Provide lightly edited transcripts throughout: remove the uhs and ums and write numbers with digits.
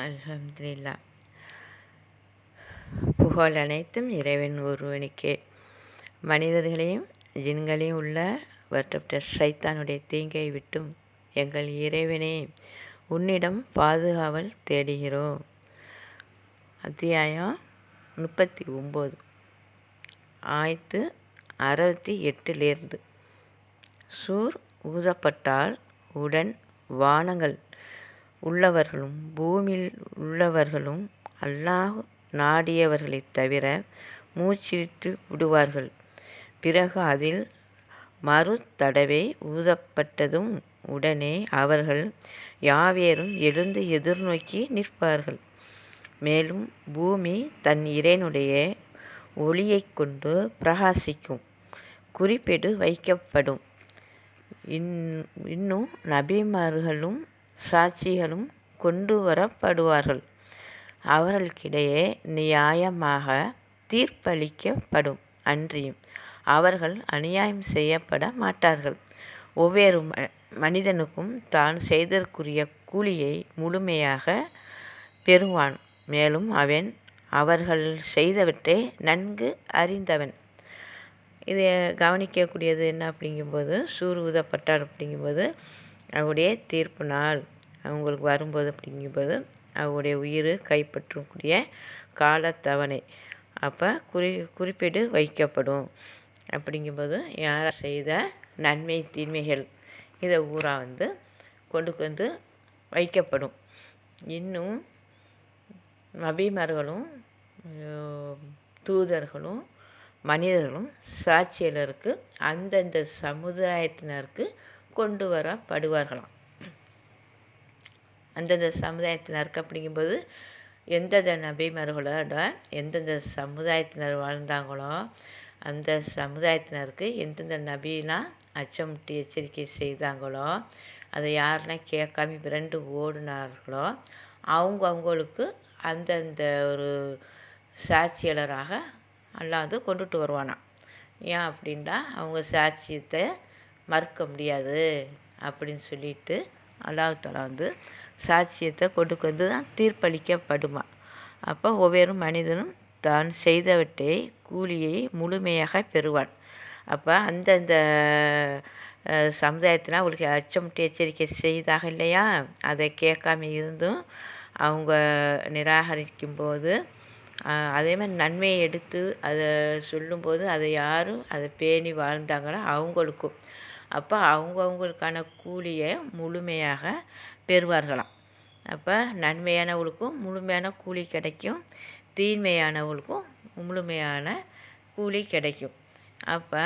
அல்ஹம்துலில்லாஹ். புகழ் அனைத்தும் இறைவன் ஒருவனுக்கே. மனிதர்களையும் ஜின்களையும் உள்ள வற்றப்பட்ட ஷைத்தானுடைய தீங்கை விட்டும் எங்கள் இறைவனே உன்னிடம் பாதுகாவல் தேடுகிறோம். அத்தியாயம் 39 ஆயத்து 68 சூர் ஊதப்பட்டால் உடன் வானங்கள் உள்ளவர்களும் பூமியில் உள்ளவர்களும் அல்லாஹ் நாடியவர்களைத் தவிர மூச்சிட்டு விடுவார்கள். பிறகு அதில் மறு தடவை ஊதப்பட்டதும் உடனே அவர்கள் யாவேரும் எழுந்து எதிர்நோக்கி நிற்பார்கள். மேலும் பூமி தன் இறைவனுடைய ஒளியைக் கொண்டு பிரகாசிக்கும். குறிப்பேடு வைக்கப்படும். இன்னும் நபிமார்களும் சாட்சிகளும் கொண்டு வரப்படுவார்கள். அவர்களுக்கிடையே நியாயமாக தீர்ப்பளிக்கப்படும். அன்றியும் அவர்கள் அநியாயம் செய்யப்பட மாட்டார்கள். ஒவ்வொரு மனிதனுக்கும் தான் செய்தற்குரிய கூலியை முழுமையாக பெறுவான். மேலும் அவன் அவர்கள் செய்தவற்றை நன்கு அறிந்தவன். இதை கவனிக்கக்கூடியது என்ன அப்படிங்கும்போது, சூர் ஊதப்பட்டார் அப்படிங்கும்போது அவருடைய தீர்ப்பு நாள் அவங்களுக்கு வரும்போது அப்படிங்கும்போது அவருடைய உயிர் கைப்பற்றக்கூடிய காலத்தவணை அப்போ குறிப்பீடு வைக்கப்படும். அப்படிங்கும்போது யார் செய்த நன்மை தீமைகள் இதை ஊரா கொண்டு வந்து வைக்கப்படும். இன்னும் நபிமார்களும் தூதர்களும் மனிதர்களும் சாட்சியாளருக்கு அந்தந்த சமுதாயத்தினருக்கு கொண்டு வரப்படுவார்களாம். அந்தந்த சமுதாயத்தினருக்கு அப்படிங்கும்போது எந்தெந்த நபிமார்களோட எந்தெந்த சமுதாயத்தினர் வாழ்ந்தாங்களோ அந்த சமுதாயத்தினருக்கு எந்தெந்த நபிலாம் அச்சமுட்டி எச்சரிக்கை செய்தாங்களோ அதை யாரெல்லாம் கேட்காம விரண்டு ஓடினார்களோ அவங்களுக்கு அந்தந்த ஒரு சாட்சியாளராக அல்லாது கொண்டுட்டு வருவானாம். ஏன் அப்படின்னா அவங்க சாட்சியத்தை மறுக்க முடியாது அப்படின்னு சொல்லிட்டு அல்லாஹ் தஆலா சாட்சியத்தை கொண்டு வந்து தான் தீர்ப்பளிக்கப்படுமா. அப்போ ஒவ்வொரு மனிதனும் தான் செய்தவற்றை கூலியை முழுமையாக பெறுவான். அப்போ அந்தந்த சமுதாயத்தில் அவங்களுக்கு அச்சமுட்டி எச்சரிக்கை செய்தாக இல்லையா, அதை கேட்காம இருந்தும் அவங்க நிராகரிக்கும்போது அதே மாதிரி நன்மையை எடுத்து அதை சொல்லும்போது அதை யாரும் அதை பேணி வாழ்ந்தாங்களோ அவங்களுக்கும் அப்போ அவங்களுக்கான கூலியை முழுமையாக பெறுவார்களாம். அப்போ நன்மையானவர்களுக்கும் முழுமையான கூலி கிடைக்கும், தீன்மையானவர்களுக்கும் முழுமையான கூலி கிடைக்கும். அப்போ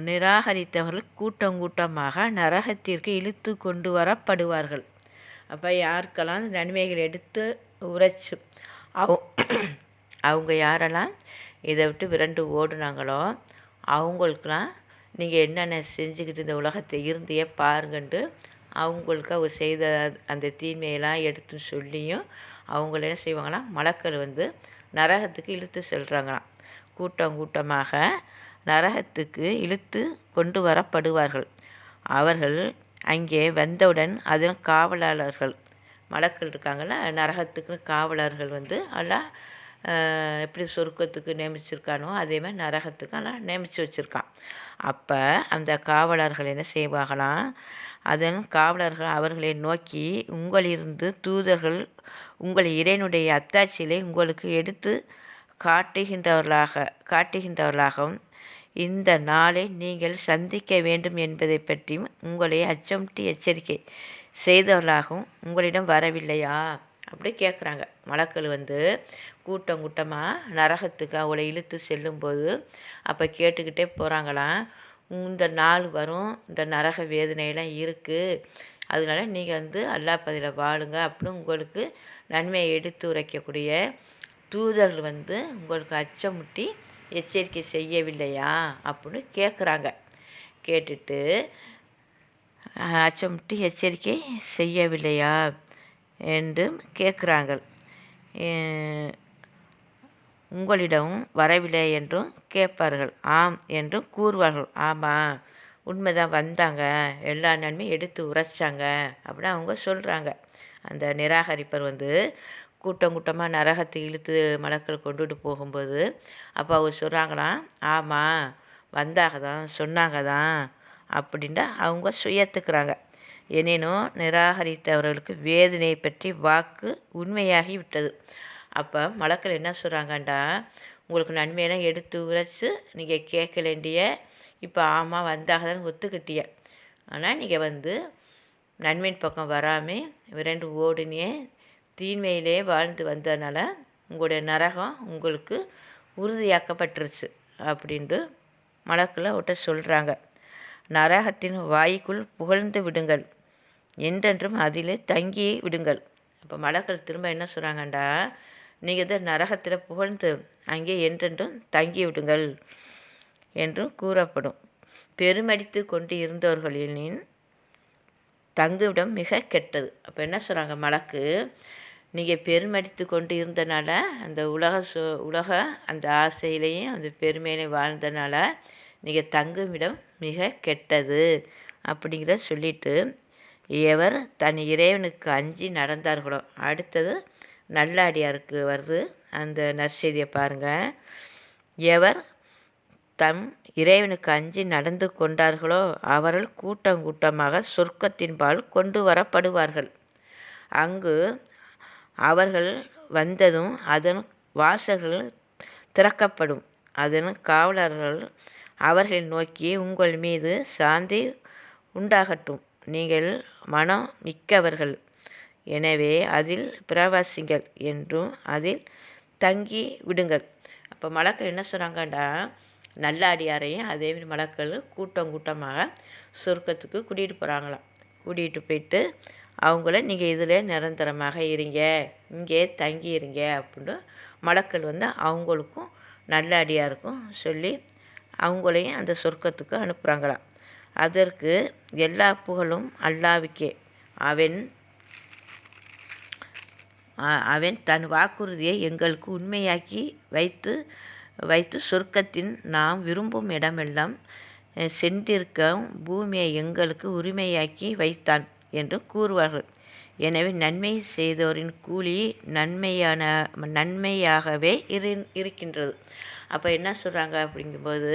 நிராகரித்தவர்கள் கூட்டம் கூட்டமாக நரகத்திற்கு இழுத்து கொண்டு வரப்படுவார்கள். அப்போ யாருக்கெல்லாம் நன்மைகள் எடுத்து உரைச்சு அவங்க யாரெல்லாம் இதை விட்டு விரண்டு ஓடுனாங்களோ அவங்களுக்கெல்லாம் நீங்கள் என்னென்ன செஞ்சுக்கிட்டு இந்த உலகத்தை இருந்தையே பாருங்கன்ட்டு அவங்களுக்கு அவங்க செய்த அந்த தீமையெல்லாம் எடுத்து சொல்லியும் அவங்கள என்ன செய்வாங்களாம், மலக்கள் நரகத்துக்கு இழுத்து செல்கிறாங்களாம். கூட்டம் கூட்டமாக நரகத்துக்கு இழுத்து கொண்டு வரப்படுவார்கள். அவர்கள் அங்கே வந்தவுடன் அதன் காவலாளர்கள் மலக்கள் இருக்காங்கள்ல, நரகத்துக்குன்னு காவலர்கள் எல்லாம் எப்படி சொர்க்கத்துக்கு நியமிச்சிருக்கானோ அதே மாதிரி நரகத்துக்கு எல்லாம் நியமித்து வச்சுருக்கான். அப்போ அந்த காவலர்கள் என்ன செய்வாங்களாம், அதன் காவலர்கள் அவர்களை நோக்கி உங்களிலிருந்து தூதர்கள் உங்கள் இறைவனுடைய அத்தாட்சிகளை உங்களுக்கு எடுத்து காட்டுகின்றவர்களாகவும் இந்த நாளை நீங்கள் சந்திக்க வேண்டும் என்பதை பற்றியும் உங்களை அச்சமுட்டி எச்சரிக்கை செய்தவர்களாகவும் உங்களிடம் வரவில்லையா அப்படி கேட்குறாங்க. மலக்கள் கூட்டம் கூட்டமாக நரகத்துக்கு அவளை இழுத்து செல்லும்போது அப்போ கேட்டுக்கிட்டே போகிறாங்களாம், இந்த நாள் வரும், இந்த நரக வேதனையெல்லாம் இருக்குது, அதனால நீங்கள் அல்லாஹ் பதில் வாழுங்க அப்படின்னு உங்களுக்கு நன்மையை எடுத்து உரைக்கக்கூடிய தூதர்கள் உங்களுக்கு அச்சமுட்டி எச்சரிக்கை செய்யவில்லையா அப்படின்னு கேட்குறாங்க. கேட்டுட்டு அச்சமுட்டி எச்சரிக்கை செய்யவில்லையா என்று கேட்குறாங்க. உங்களிடம் வரவில்லை என்றும் கேட்பார்கள், ஆம் என்றும் கூறுவார்கள். ஆமாம் உண்மைதான் வந்தாங்க, எல்லா நன்மையும் எடுத்து உரைச்சாங்க அப்படின்னு அவங்க சொல்கிறாங்க. அந்த நிராகரிப்பர் வந்து கூட்டம் கூட்டமாக நரகத்தை இழுத்து மலக்கள் கொண்டுட்டு போகும்போது அப்போ அவங்க சொல்கிறாங்களாம், ஆமாம் வந்தாக தான் சொன்னாங்க தான் அப்படின்ட்டு அவங்க சுயத்துக்கிறாங்க. எனினும் நிராகரித்தவர்களுக்கு வேதனையை பற்றி வாக்கு உண்மையாகி விட்டது. அப்போ மலக்கள் என்ன சொல்கிறாங்கண்டா, உங்களுக்கு நன்மையெல்லாம் எடுத்து உரைச்சி நீங்கள் கேட்கலேண்டிய, இப்போ ஆமாம் வந்தாக தான் ஒத்துக்கிட்டிய, ஆனால் நீங்கள் வந்து நன்மையின் பக்கம் வராமல் விரண்டு ஓடுனியே தீன்மையிலே வாழ்ந்து வந்ததுனால உங்களுடைய நரகம் உங்களுக்கு உறுதியாக்கப்பட்டுருச்சு அப்படின்ட்டு மலக்களை ஒட்ட சொல்கிறாங்க. நரகத்தின் வாய்க்குள் புகழ்ந்து விடுங்கள், என்றென்றும் அதில் தங்கி விடுங்கள். அப்போ மலக்கள் திரும்ப என்ன சொல்கிறாங்கண்டா, நீங்கள் இதை நரகத்தில் புகழ்ந்து அங்கே என்றென்றும் தங்கி விடுங்கள் என்றும் கூறப்படும். பெருமடித்து கொண்டு இருந்தவர்களின் தங்குவிடம் மிக கெட்டது. அப்போ என்ன சொல்கிறாங்க மலக்கு, நீங்கள் பெருமடித்து கொண்டு இருந்தனால அந்த உலக அந்த ஆசையிலையும் அந்த பெருமையிலையும் வாழ்ந்தனால நீங்கள் தங்குமிடம் மிக கெட்டது அப்படிங்கிறத சொல்லிட்டு, எவர் தன் இறைவனுக்கு அஞ்சி நடந்தார்களோ, அடுத்தது நல்ல அடியாருக்கு வருது அந்த நற்செய்தியை பாருங்கள். எவர் தம் இறைவனுக்கு அஞ்சி நடந்து கொண்டார்களோ அவர்கள் கூட்டம் கூட்டமாக சொர்க்கத்தின்பால் கொண்டு வரப்படுவார்கள். அங்கு அவர்கள் வந்ததும் அதன் வாசல்கள் திறக்கப்படும். அதன் காவலர்கள் அவர்களை நோக்கி, உங்கள் மீது சாந்தி உண்டாகட்டும், நீங்கள் மனம் மிக்கவர்கள், எனவே அதில் பிரவாசிங்கள் என்றும் அதில் தங்கி விடுங்கள். அப்போ மலக்கள் என்ன சொல்கிறாங்கண்டா, நல்ல அடியாரையும் அதேமாதிரி மலக்கள் கூட்டம் கூட்டமாக சொர்க்கத்துக்கு கூட்டிகிட்டு போகிறாங்களாம். கூட்டிகிட்டு போயிட்டு அவங்கள நீங்கள் இதில் நிரந்தரமாக இருங்க, இங்கே தங்கி இருங்க அப்படின்னு மலக்கள் வந்து அவங்களுக்கும் நல்ல அடியாருக்கும் சொல்லி அவங்களையும் அந்த சொர்க்கத்துக்கு அனுப்புகிறாங்களாம். அதற்கு எல்லா புகழும் அல்லாஹ்வுக்கே. அவன் தன் வாக்குறுதியை எங்களுக்கு உண்மையாக்கி வைத்து சொர்க்கத்தின் நாம் விரும்பும் இடமெல்லாம் சென்றிருக்கும் பூமியை எங்களுக்கு உரிமையாக்கி வைத்தான் என்று கூறுவார்கள். எனவே நன்மை செய்தோரின் கூலி நன்மையாகவே இருக்கின்றது. அப்போ என்ன சொல்கிறாங்க அப்படிங்கும்போது,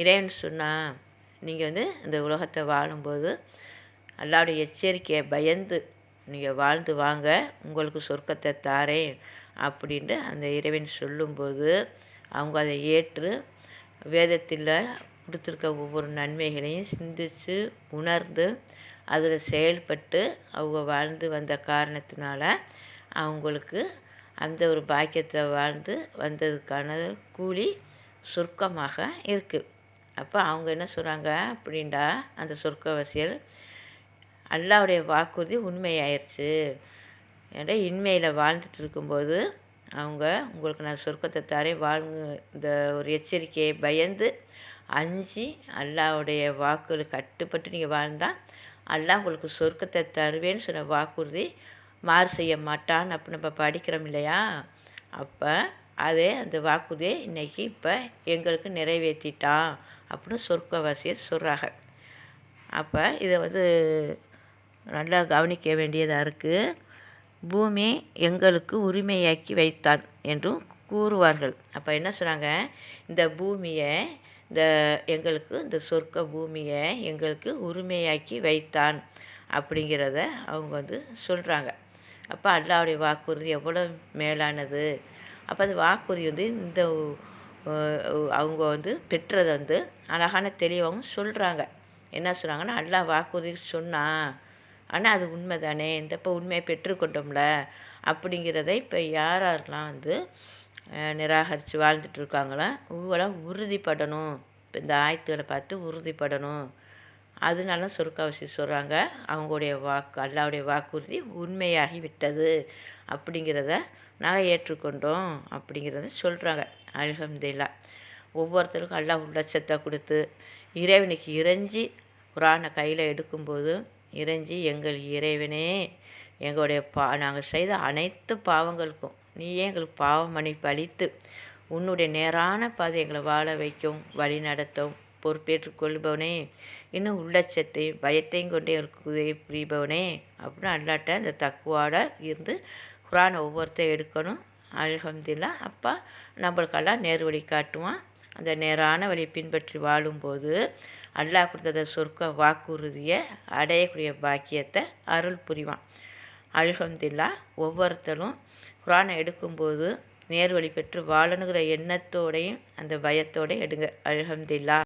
இறைவன் சொன்னால் நீங்கள் வந்து இந்த உலகத்தை வாழும்போது அல்லாஹ்வுடைய எச்சரிக்கையை பயந்து நீங்கள் வாழ்ந்து வாங்க, உங்களுக்கு சொர்க்கத்தை தாரேன் அப்படின்ட்டு அந்த இறைவன் சொல்லும்போது அவங்க அதை ஏற்று வேதத்தில் கொடுத்துருக்க ஒவ்வொரு நன்மைகளையும் சிந்தித்து உணர்ந்து அதில் செயல்பட்டு அவங்க வாழ்ந்து வந்த காரணத்தினால அவங்களுக்கு அந்த ஒரு பாக்கியத்தை வாழ்ந்து வந்ததுக்கான கூலி சொர்க்கமாக இருக்குது. அப்போ அவங்க என்ன சொல்கிறாங்க அப்படின்டா, அந்த சொர்க்கவாசிகள் அல்லாஹ்வுடைய வாக்குறுதி உண்மையாயிருச்சு, ஏன்னா இன்மையில் வாழ்ந்துட்டு இருக்கும்போது அவங்க உங்களுக்கு நான் சொர்க்கத்தை தாரேன் வாழுங்க, இந்த ஒரு எச்சரிக்கையை பயந்து அஞ்சு அல்லாஹ்வுடைய வாக்குகளுக்கு கட்டுப்பட்டு நீங்கள் வாழ்ந்தால் அல்லாஹ் உங்களுக்கு சொர்க்கத்தை தருவேன்னு சொன்ன வாக்குறுதி மாறு செய்ய மாட்டான்னு அப்போ நம்ம படிக்கிறோம் இல்லையா. அப்போ அதே அந்த வாக்குறுதியை இன்றைக்கி இப்போ எங்களுக்கு நிறைவேற்றிட்டான் அப்படின்னு சொர்க்கவாசியை சொல்கிறாங்க. அப்போ இதை வந்து நல்லா கவனிக்க வேண்டியதாக இருக்குது. பூமி எங்களுக்கு உரிமையாக்கி வைத்தான் என்றும் கூறுவார்கள். அப்போ என்ன சொன்னாங்க, இந்த பூமியை எங்களுக்கு இந்த சொர்க்க பூமியை எங்களுக்கு உரிமையாக்கி வைத்தான் அப்படிங்கிறத அவங்க வந்து சொல்கிறாங்க. அப்போ அல்லாஹ்வுடைய வாக்குறுதி எவ்வளோ மேலானது. அப்போ அந்த வாக்குறுதி வந்து இந்த அவங்க வந்து பெற்றதை வந்து அழகான தெளிவாகவும் சொல்கிறாங்க. என்ன சொல்கிறாங்கன்னா, அல்லாஹ் வாக்குறுதி சொன்னான், ஆனால் அது உண்மை தானே, இந்த இப்போ உண்மையை பெற்றுக்கொண்டோம்ல அப்படிங்கிறத இப்போ யாரெல்லாம் வந்து நிராகரித்து வாழ்ந்துட்டுருக்காங்களோ இவங்களாம் உறுதிப்படணும். இப்போ இந்த ஆயத்துகளை பார்த்து உறுதிப்படணும். அதனால சொர்க்கவாசி சொல்கிறாங்க, அவங்களுடைய வாக்கு அல்லாஹ்வுடைய வாக்குறுதி உண்மையாகி விட்டது அப்படிங்கிறத நாங்கள் ஏற்றுக்கொண்டோம் அப்படிங்கிறத சொல்கிறாங்க. அல்ஹம்துலில்லாஹ். ஒவ்வொருத்தருக்கும் அல்லாஹ் உள்ளட்சத்தை கொடுத்து இறைவனுக்கு இறைஞ்சி குரானை கையில் எடுக்கும்போது இறைஞ்சி, எங்கள் இறைவனே, எங்களுடைய நாங்கள் செய்த அனைத்து பாவங்களுக்கும் நீயே எங்களுக்கு பாவ மன்னிப்பு அளித்து உன்னுடைய நேரான பாதை எங்களை வாழ வைக்கும், வழி நடத்தும் பொறுப்பேற்றுக் கொள்பவனே, இன்னும் உள்ளச்சத்தையும் பயத்தையும் கொண்டே இருக்குது புரிபவனே அப்படின்னு அல்லாட்ட அந்த தக்குவாட இருந்து குரானை ஒவ்வொருத்தர் எடுக்கணும். அல்ஹம்துலில்லாஹ். அப்பா நம்மளுக்கெல்லாம் நேர் வழி காட்டுவான். அந்த நேரான வழி பின்பற்றி வாழும்போது அல்லாஹ் கொடுத்த சொர்க்க வாக்குறுதியை அடையக்கூடிய பாக்கியத்தை அருள் புரிவான். அல்ஹம்துலில்லாஹ். ஒவ்வொருத்தரும் குரானை எடுக்கும்போது நேர் வழி பெற்று வாழணுங்கிற எண்ணத்தோடையும் அந்த பயத்தோடையும் எடுங்க. அல்ஹம்துலில்லாஹ்.